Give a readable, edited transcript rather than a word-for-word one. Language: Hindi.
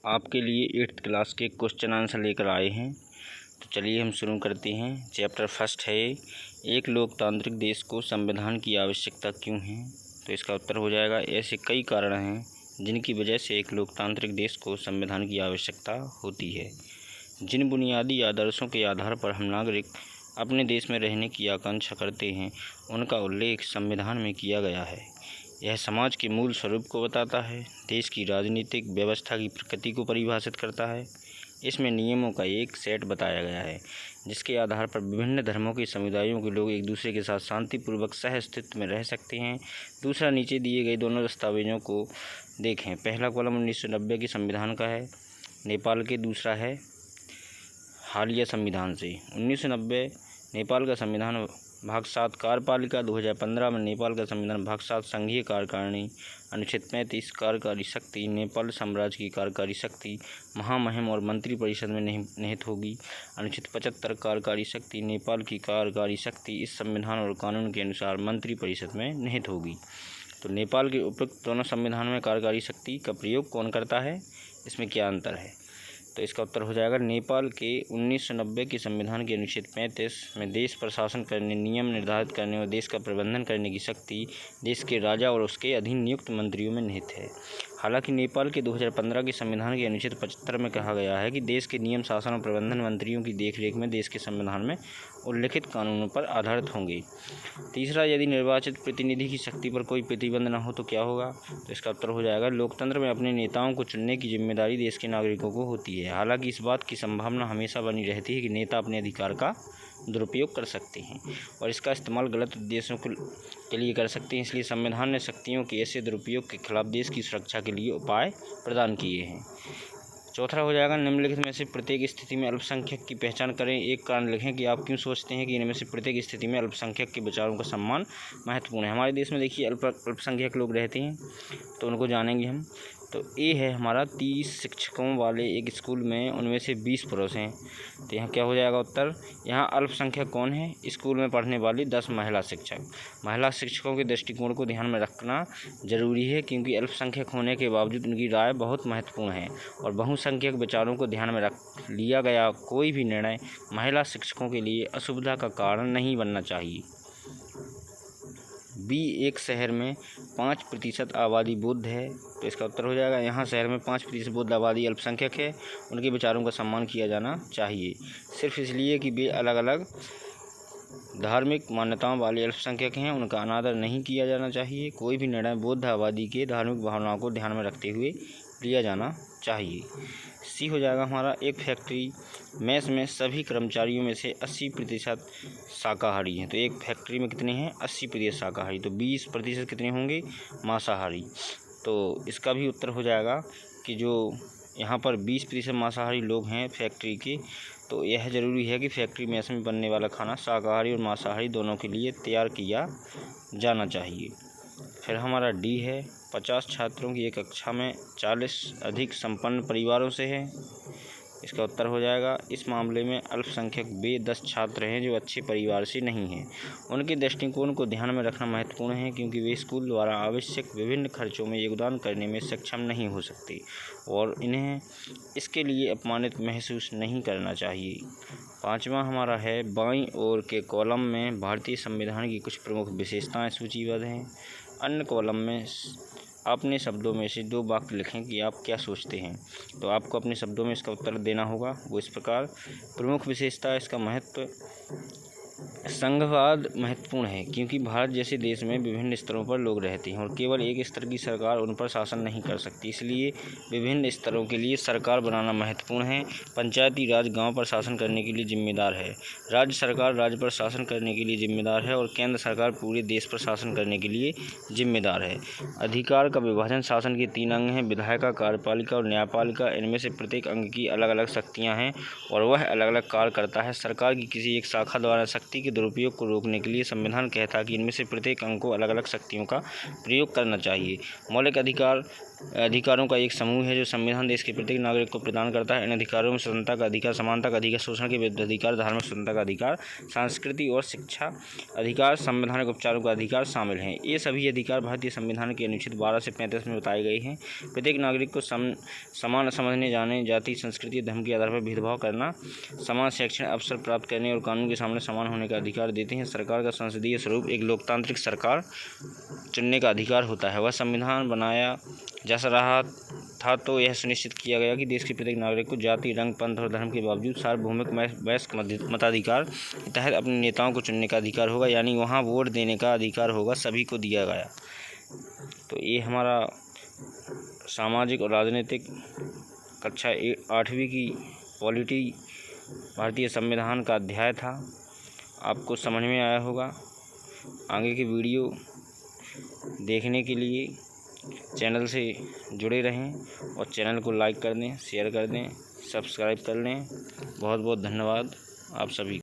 आपके लिए 8th क्लास के क्वेश्चन आंसर लेकर आए हैं। तो चलिए हम शुरू करते हैं। चैप्टर फर्स्ट है, एक लोकतांत्रिक देश को संविधान की आवश्यकता क्यों है। तो इसका उत्तर हो जाएगा, ऐसे कई कारण हैं जिनकी वजह से एक लोकतांत्रिक देश को संविधान की आवश्यकता होती है। जिन बुनियादी आदर्शों के आधार पर हम नागरिक अपने देश में रहने की आकांक्षा करते हैं, उनका उल्लेख संविधान में किया गया है। यह समाज के मूल स्वरूप को बताता है, देश की राजनीतिक व्यवस्था की प्रकृति को परिभाषित करता है। इसमें नियमों का एक सेट बताया गया है, जिसके आधार पर विभिन्न धर्मों के समुदायों के लोग एक दूसरे के साथ शांतिपूर्वक सह अस्तित्व में रह सकते हैं। दूसरा, नीचे दिए गए दोनों दस्तावेजों को देखें। पहला कॉलम 1990 के संविधान का है नेपाल के, दूसरा है हालिया संविधान से। 1990 नेपाल का संविधान भाग 7 कार्यपालिका, 2015 में नेपाल का संविधान भाग 7 संघीय कार्यकारिणी, अनुच्छेद 35 कार्यकारी शक्ति नेपाल साम्राज्य की कार्यकारी शक्ति महामहिम और मंत्रिपरिषद में निहित होगी। अनुच्छेद 75 कार्यकारी शक्ति नेपाल की कार्यकारी शक्ति इस संविधान और कानून के अनुसार मंत्रिपरिषद में निहित होगी। तो नेपाल के उपयुक्त दोनों संविधान में कार्यकारी शक्ति का प्रयोग कौन करता है, इसमें क्या अंतर है। तो इसका उत्तर हो जाएगा, नेपाल के 1990 के संविधान के अनुच्छेद 35 में देश प्रशासन करने, नियम निर्धारित करने और देश का प्रबंधन करने की शक्ति देश के राजा और उसके अधीन नियुक्त मंत्रियों में निहित है। हालांकि नेपाल के 2015 के संविधान के अनुच्छेद 75 में कहा गया है कि देश के नियम, शासन और प्रबंधन मंत्रियों की देखरेख में देश के संविधान में उल्लिखित कानूनों पर आधारित होंगे। तीसरा, यदि निर्वाचित प्रतिनिधि की शक्ति पर कोई प्रतिबंध न हो तो क्या होगा। तो इसका उत्तर हो जाएगा, लोकतंत्र में अपने नेताओं को चुनने की जिम्मेदारी देश के नागरिकों को होती है। हालांकि इस बात की संभावना हमेशा बनी रहती है कि नेता अपने अधिकार का दुरुपयोग कर सकते हैं और इसका इस्तेमाल गलत उद्देश्यों के लिए कर सकते हैं। इसलिए संविधान ने शक्तियों के ऐसे दुरुपयोग के खिलाफ देश की सुरक्षा के लिए उपाय प्रदान किए हैं। चौथा हो जाएगा, निम्नलिखित में से प्रत्येक स्थिति में अल्पसंख्यक की पहचान करें। एक कारण लिखें कि आप क्यों सोचते हैं कि इनमें से प्रत्येक स्थिति में अल्पसंख्यक के विचारों का सम्मान महत्वपूर्ण है। हमारे देश में देखिए अल्पसंख्यक लोग रहते हैं, तो उनको जानेंगे हम। तो ए है हमारा 30 शिक्षकों वाले एक स्कूल में, उनमें से 20 पुरुष हैं। तो यहाँ क्या हो जाएगा उत्तर, यहाँ अल्पसंख्यक कौन है, स्कूल में पढ़ने वाली 10 महिला शिक्षक। महिला शिक्षकों के दृष्टिकोण को ध्यान में रखना जरूरी है, क्योंकि अल्पसंख्यक होने के बावजूद उनकी राय बहुत महत्वपूर्ण है और बहुसंख्यक विचारों को ध्यान में रख लिया गया कोई भी निर्णय महिला शिक्षकों के लिए असुविधा का कारण नहीं बनना चाहिए। बी, एक शहर में 5% आबादी बौद्ध है। तो इसका उत्तर हो जाएगा, यहाँ शहर में 5% बौद्ध आबादी अल्पसंख्यक है, उनके विचारों का सम्मान किया जाना चाहिए, सिर्फ इसलिए कि वे अलग अलग धार्मिक मान्यताओं वाले अल्पसंख्यक हैं, उनका अनादर नहीं किया जाना चाहिए। कोई भी निर्णय बौद्ध आबादी के धार्मिक भावनाओं को ध्यान में रखते हुए लिया जाना चाहिए। सी हो जाएगा हमारा, एक फैक्ट्री मेस में सभी कर्मचारियों में से 80% शाकाहारी हैं। तो एक फैक्ट्री में कितने हैं, 80% शाकाहारी, तो 20% कितने होंगे, मांसाहारी। तो इसका भी उत्तर हो जाएगा कि जो यहाँ पर 20% मांसाहारी लोग हैं फैक्ट्री के, तो यह ज़रूरी है कि फैक्ट्री मेस में बनने वाला खाना शाकाहारी और मांसाहारी दोनों के लिए तैयार किया जाना चाहिए। फिर हमारा डी है, 50 छात्रों की एक कक्षा में 40 अधिक संपन्न परिवारों से है। इसका उत्तर हो जाएगा, इस मामले में अल्पसंख्यक वे 10 छात्र हैं जो अच्छे परिवार से नहीं हैं। उनके दृष्टिकोण को ध्यान में रखना महत्वपूर्ण है, क्योंकि वे स्कूल द्वारा आवश्यक विभिन्न खर्चों में योगदान करने में सक्षम नहीं हो सकते और इन्हें इसके लिए अपमानित महसूस नहीं करना चाहिए। पाँचवा हमारा है, बाईं ओर के कॉलम में भारतीय संविधान की कुछ प्रमुख विशेषताएं सूचीबद्ध हैं। अन्य कॉलम में अपने शब्दों में से 2 वाक्य लिखें कि आप क्या सोचते हैं। तो आपको अपने शब्दों में इसका उत्तर देना होगा। वो इस प्रकार, प्रमुख विशेषता, इसका महत्व, संघवाद महत्वपूर्ण है, क्योंकि भारत जैसे देश में विभिन्न स्तरों पर लोग रहते हैं और केवल एक स्तर की सरकार उन पर शासन नहीं कर सकती, इसलिए विभिन्न स्तरों के लिए सरकार बनाना महत्वपूर्ण है। पंचायती राज गांव पर शासन करने के लिए जिम्मेदार है, राज्य सरकार राज्य पर शासन करने के लिए जिम्मेदार है और केंद्र सरकार पूरे देश पर शासन करने के लिए जिम्मेदार है। अधिकार का विभाजन, शासन के 3 अंग हैं, विधायिका, कार्यपालिका और न्यायपालिका। इनमें से प्रत्येक अंग की अलग अलग शक्तियाँ हैं और वह अलग अलग कार्य करता है। सरकार की किसी एक शाखा द्वारा शक्ति के दुरुपयोग को रोकने के लिए संविधान कहता है कि इनमें से प्रत्येक अंग को अलग अलग शक्तियों का प्रयोग करना चाहिए। मौलिक अधिकार अधिकारों का एक समूह है जो संविधान देश के प्रत्येक नागरिक को प्रदान करता है। इन अधिकारों में स्वतंत्रता का अधिकार, समानता का अधिकार, शोषण के विरुद्ध अधिकार, धार्मिक स्वतंत्रता का अधिकार, संस्कृति और शिक्षा अधिकार, संवैधानिक उपचारों का अधिकार शामिल हैं। ये सभी अधिकार भारतीय संविधान के अनुच्छेद 12 से 35 में बताए गए हैं। प्रत्येक नागरिक को समान समझने, जाने, जाति, संस्कृति, धर्म के आधार पर भेदभाव करना, समान शैक्षणिक अवसर प्राप्त करने और कानून के सामने समान होने का अधिकार देते हैं। सरकार का संसदीय स्वरूप एक लोकतांत्रिक सरकार चुनने का अधिकार होता है। वह संविधान बनाया जा रहा था तो यह सुनिश्चित किया गया कि देश के प्रत्येक नागरिक को जाति, रंग, पंथ और धर्म के बावजूद सार्वभौमिक वयस्क मताधिकार के तहत अपने नेताओं को चुनने का अधिकार होगा, यानी वहाँ वोट देने का अधिकार होगा, सभी को दिया गया। तो ये हमारा सामाजिक और राजनीतिक कक्षा 8वीं की पॉलिटी भारतीय संविधान का अध्याय था। आपको समझ में आया होगा। आगे की वीडियो देखने के लिए चैनल से जुड़े रहें और चैनल को लाइक कर दें, शेयर कर दें, सब्सक्राइब कर लें। बहुत बहुत धन्यवाद आप सभी।